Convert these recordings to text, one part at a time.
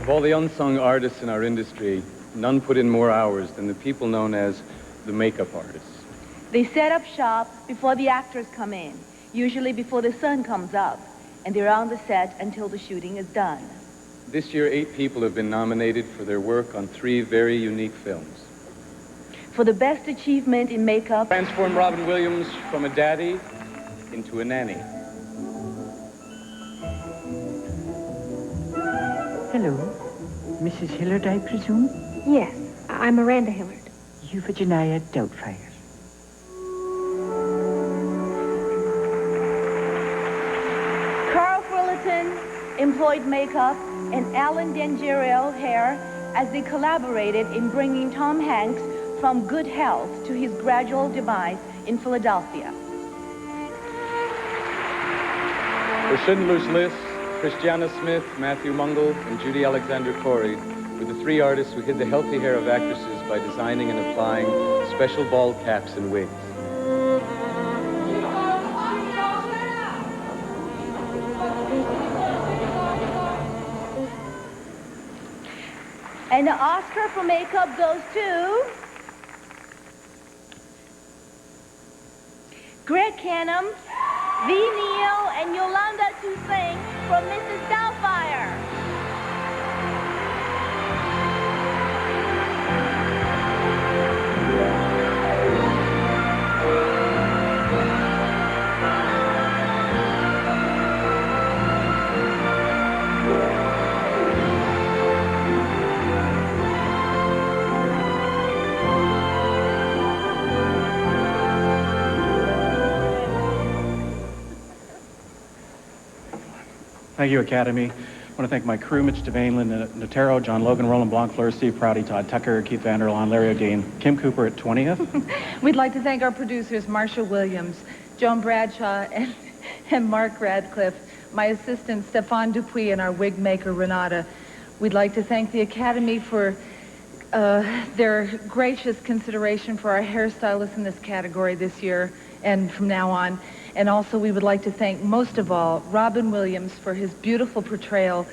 Of all the unsung artists in our industry, none put in more hours than the people known as the makeup artists. They set up shop before the actors come in, usually before the sun comes up, and they're on the set until the shooting is done. This year, 8 people have been nominated for their work on 3 very unique films. For the best achievement in makeup, Transform Robin Williams from a daddy into a nanny. Hello. Mrs. Hillard, I presume? Yes, I'm Miranda Hillard. Euphigenia Doubtfire. Carl Fullerton employed makeup and Alan Dangerel hair as they collaborated in bringing Tom Hanks from good health to his gradual demise in Philadelphia. For Schindler's List, Christiana Smith, Matthew Mungle, and Judy Alexander Corey were the 3 artists who hid the healthy hair of actresses by designing and applying special bald caps and wigs. And the Oscar for makeup goes to Greg Canham, V. Neal, and Yolanda Toussaint from Mrs. Doubtfire. Thank you, Academy. I want to thank my crew, Mitch Devane, Linda Notero, John Logan, Roland Blanc, Fleur, Steve Prouty, Todd Tucker, Keith Vanderlaan, Larry O'Dean, Kim Cooper at 20th. We'd like to thank our producers, Marsha Williams, Joan Bradshaw, and Mark Radcliffe, my assistant, Stefan Dupuis, and our wig maker, Renata. We'd like to thank the Academy for their gracious consideration for our hairstylists in this category this year and from now on. And also, we would like to thank, most of all, Robin Williams for his beautiful portrayal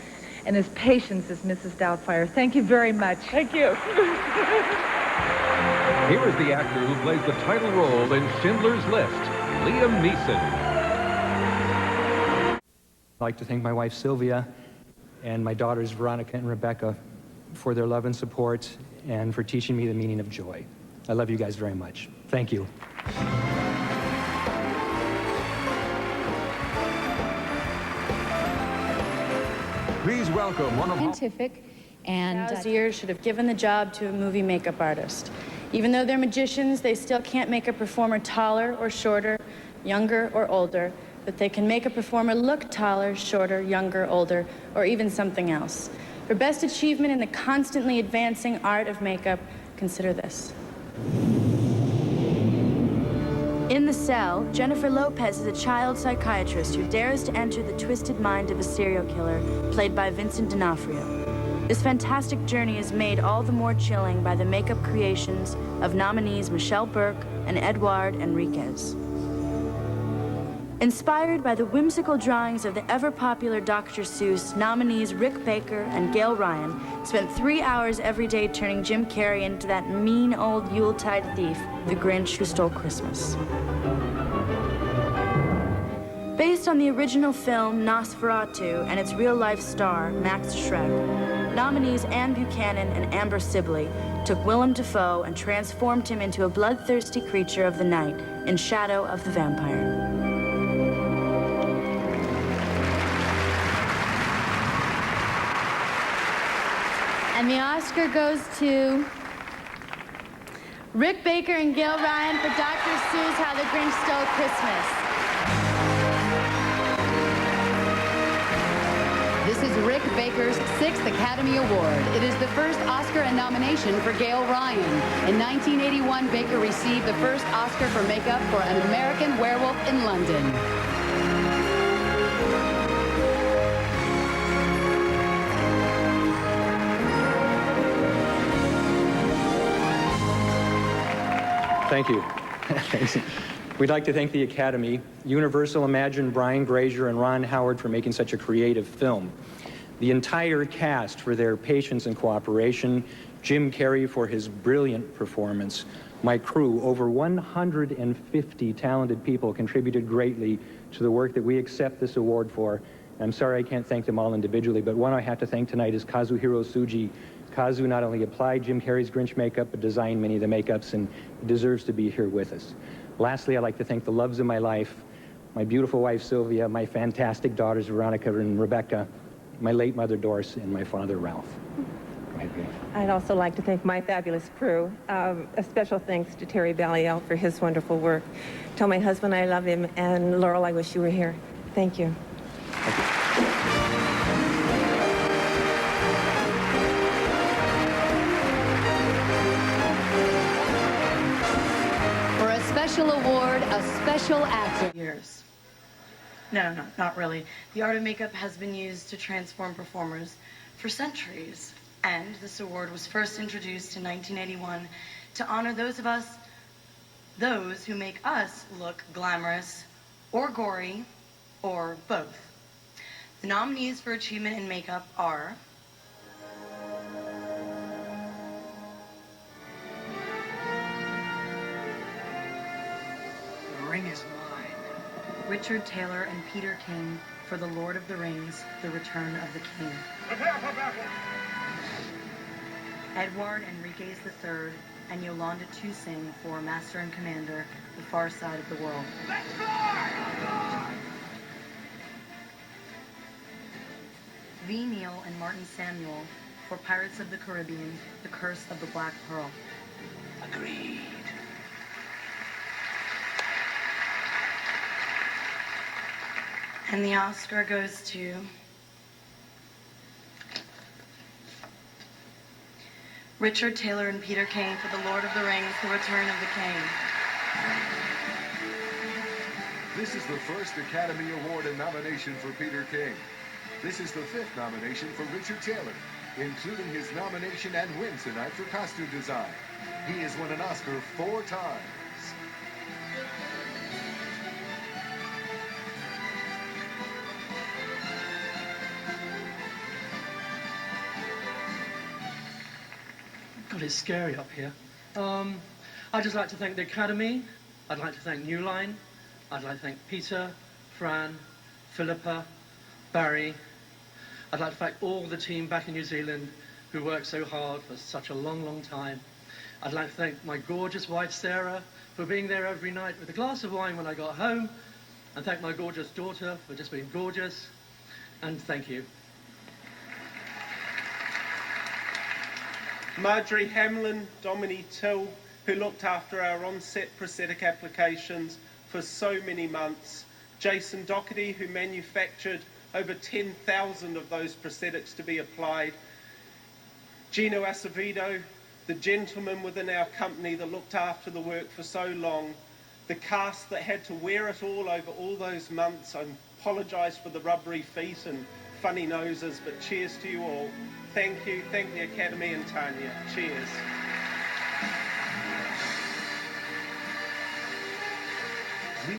and his patience as Mrs. Doubtfire. Thank you very much. Thank you. Here is the actor who plays the title role in Schindler's List, Liam Neeson. I'd like to thank my wife, Sylvia, and my daughters, Veronica and Rebecca, for their love and support and for teaching me the meaning of joy. I love you guys very much. Thank you. Please welcome one of scientific and years should have given the job to a movie makeup artist. Even though they're magicians, they still can't make a performer taller or shorter, younger or older, but they can make a performer look taller, shorter, younger, older, or even something else. For best achievement in the constantly advancing art of makeup, consider this. In The Cell, Jennifer Lopez is a child psychiatrist who dares to enter the twisted mind of a serial killer, played by Vincent D'Onofrio. This fantastic journey is made all the more chilling by the makeup creations of nominees Michelle Burke and Edouard Enriquez. Inspired by the whimsical drawings of the ever-popular Dr. Seuss, nominees Rick Baker and Gail Ryan spent 3 hours every day turning Jim Carrey into that mean old Yuletide thief, the Grinch who stole Christmas. Based on the original film Nosferatu and its real-life star, Max Schreck, nominees Anne Buchanan and Amber Sibley took Willem Dafoe and transformed him into a bloodthirsty creature of the night in Shadow of the Vampire. And the Oscar goes to Rick Baker and Gail Ryan for Dr. Seuss, How the Grinch Stole Christmas. This is Rick Baker's 6th Academy Award. It is the first Oscar nomination for Gail Ryan. In 1981, Baker received the first Oscar for makeup for An American Werewolf in London. Thank you. Thanks. We'd like to thank the Academy, Universal Imagine Brian Grazer and Ron Howard for making such a creative film. the entire cast for their patience and cooperation, Jim Carrey for his brilliant performance, my crew, over 150 talented people contributed greatly to the work that we accept this award for. I'm sorry I can't thank them all individually, but one I have to thank tonight is Kazuhiro Tsuji. Kazu not only applied Jim Carrey's Grinch makeup, but designed many of the makeups, and deserves to be here with us. Lastly, I'd like to thank the loves of my life, my beautiful wife Sylvia, my fantastic daughters Veronica and Rebecca, my late mother Doris, and my father Ralph. Go ahead, Grace. I'd also like to thank my fabulous crew. A special thanks to Terry Balliel for his wonderful work. Tell my husband I love him, and Laurel, I wish you were here. Thank you. For a special award, a special actor. Years. No, not really. The art of makeup has been used to transform performers for centuries. And this award was first introduced in 1981 to honor those who make us look glamorous or gory or both. The nominees for achievement in makeup are The ring is mine. Richard Taylor and Peter King for The Lord of the Rings, The Return of the King. Edward Enriquez III and Yolanda Toussaint for Master and Commander, The Far Side of the World. Let's fly! V. Neal and Martin Samuel for Pirates of the Caribbean, The Curse of the Black Pearl. Agreed. And the Oscar goes to Richard Taylor and Peter King for The Lord of the Rings, The Return of the King. This is the first Academy Award and nomination for Peter King. This is the 5th nomination for Richard Taylor, including his nomination and win tonight for costume design. He has won an Oscar 4 times. God, it's scary up here. I'd just like to thank the Academy. I'd like to thank New Line. I'd like to thank Peter, Fran, Philippa, Barry. I'd like to thank all the team back in New Zealand who worked so hard for such a long, long time. I'd like to thank my gorgeous wife, Sarah, for being there every night with a glass of wine when I got home. And thank my gorgeous daughter for just being gorgeous. And thank you. Marjorie Hamlin, Dominique Till, who looked after our on-set prosthetic applications for so many months. Jason Doherty, who manufactured over 10,000 of those prosthetics to be applied. Gino Acevedo, the gentleman within our company that looked after the work for so long. The cast that had to wear it all over all those months. I apologise for the rubbery feet and funny noses, but cheers to you all. Thank you, thank the Academy and Tanya. Cheers.